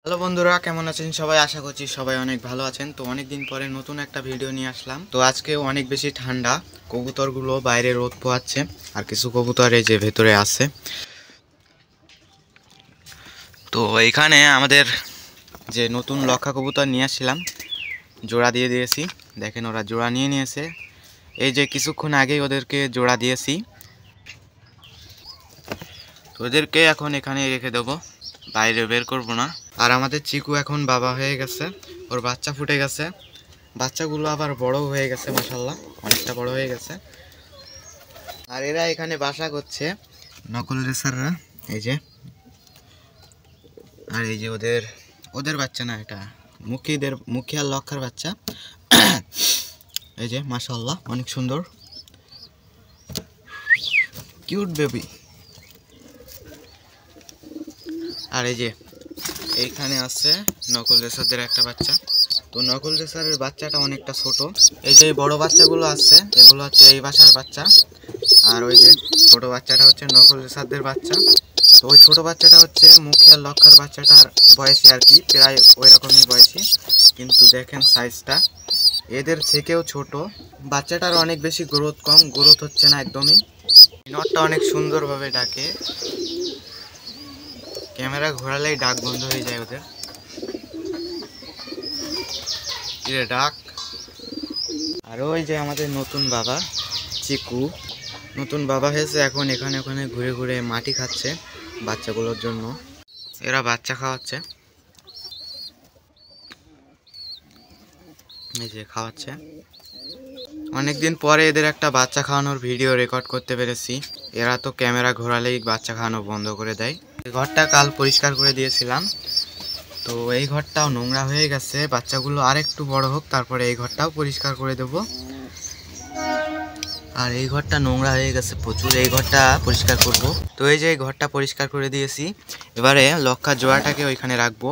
Hello বন্ধুরা, কেমন আছেন সবাই? আশা করছি সবাই অনেক ভালো আছেন। তো অনেক দিন পরে নতুন একটা ভিডিও নিয়ে আসলাম। তো আজকে অনেক বেশি ঠান্ডা, কবুতরগুলো বাইরে রোদ পোহাচ্ছে আর কিছু কবুতর এই যে ভেতরে আছে। তো এইখানে আমাদের যে নতুন লক্ষা কবুতর নিয়ে আসছিলাম, জোড়া দিয়ে দিয়েছি। দেখেন ওরা জোড়া নিয়ে নিয়েছে। এই যে কিছুক্ষণ আগেই ওদেরকে জোড়া দিয়েছি। তো ওদেরকে এখন এখানে রেখে দেবো, বাইরে বের করবো না। আর আমাদের চিকু এখন বাবা হয়ে গেছে, ওর বাচ্চা ফুটে গেছে। বাচ্চাগুলো আবার বড় হয়ে গেছে, মাশাআল্লাহ অনেকটা বড় হয়ে গেছে। আর এরা এখানে বাসা করছে, নকল রেসাররা। এই যে, আর এই যে ওদের ওদের বাচ্চা না, এটা মুখী আর লক্ষার বাচ্চা। এই যে মাশাআল্লাহ অনেক সুন্দর, কিউট বেবি। আর এই যে এইখানে আছে নকল রেসারদের একটা বাচ্চা। তো নকল রেসারের বাচ্চাটা অনেকটা ছোট। এই যে বড় বাচ্চাগুলো আছে, এগুলো হচ্ছে এই বাসার বাচ্চা। আর ওই যে ছোট বাচ্চাটা হচ্ছে নকল রেসারদের বাচ্চা। তো ওই ছোট বাচ্চাটা হচ্ছে মুখিয়া লক্ষার বাচ্চাটার বয়সী আর কি, প্রায় ওই রকমই বয়সী। কিন্তু দেখেন সাইজটা এদের থেকেও ছোট। বাচ্চাটার অনেক বেশি গ্রোথ কম, গ্রোথ হচ্ছে না একদমই। নটটা অনেক সুন্দরভাবে ডাকে, ক্যামেরা ঘোরালেই ডাক বন্ধ হয়ে যায় ওদের। এর ডাক। আর ওই যে আমাদের নতুন বাবা চিকু, নতুন বাবা হয়েছে, এখন এখানে ওখানে ঘুরে ঘুরে মাটি খাচ্ছে বাচ্চাগুলোর জন্য। এরা বাচ্চা খাওয়াচ্ছে, এই যে খাওয়াচ্ছে। অনেকদিন পরে এদের একটা বাচ্চা খাওয়ানোর ভিডিও রেকর্ড করতে পেরেছি। এরা তো ক্যামেরা ঘোরালেই বাচ্চা খাওয়ানো বন্ধ করে দেয়। এই ঘরটা কাল পরিষ্কার করে দিয়েছিলাম। তো এই ঘরটাও নোংরা হয়ে গেছে, বাচ্চাগুলো আর একটু বড় হোক তারপরে এই ঘরটাও পরিষ্কার করে দেব। আর এই ঘরটা নোংরা হয়ে গেছে প্রচুর, এই ঘরটা পরিষ্কার করব। তো এই যে এই ঘরটা পরিষ্কার করে দিয়েছি, এবারে লক্ষা জোড়াটাকে ওইখানে রাখবো।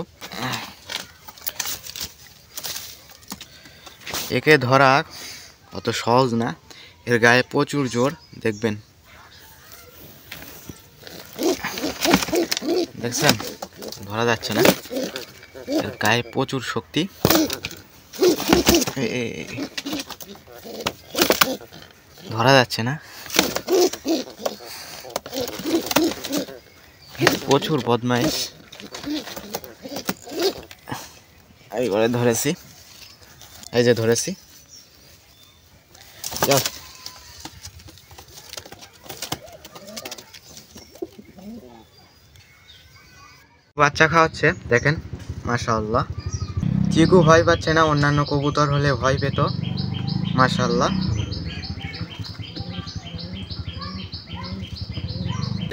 একে ধরা অত সহজ না, এর গায়ে প্রচুর জোর, দেখবেন। দেখছেন, ধরা যাচ্ছে না, এর গায়ে প্রচুর শক্তি। ধরা যাচ্ছে না, প্রচুর বদমাইশ। এইবারে ধরেছি, এই যে ধরেছি। যাও, বাচ্চা খাওয়াচ্ছে দেখেন, মাশাআল্লাহ। চিকু ভয় পাচ্ছে না, অন্যান্য কবুতর হলে ভয় পেত। মাশাআল্লাহ,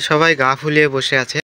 সবাই গা ফুলিয়ে বসে আছে।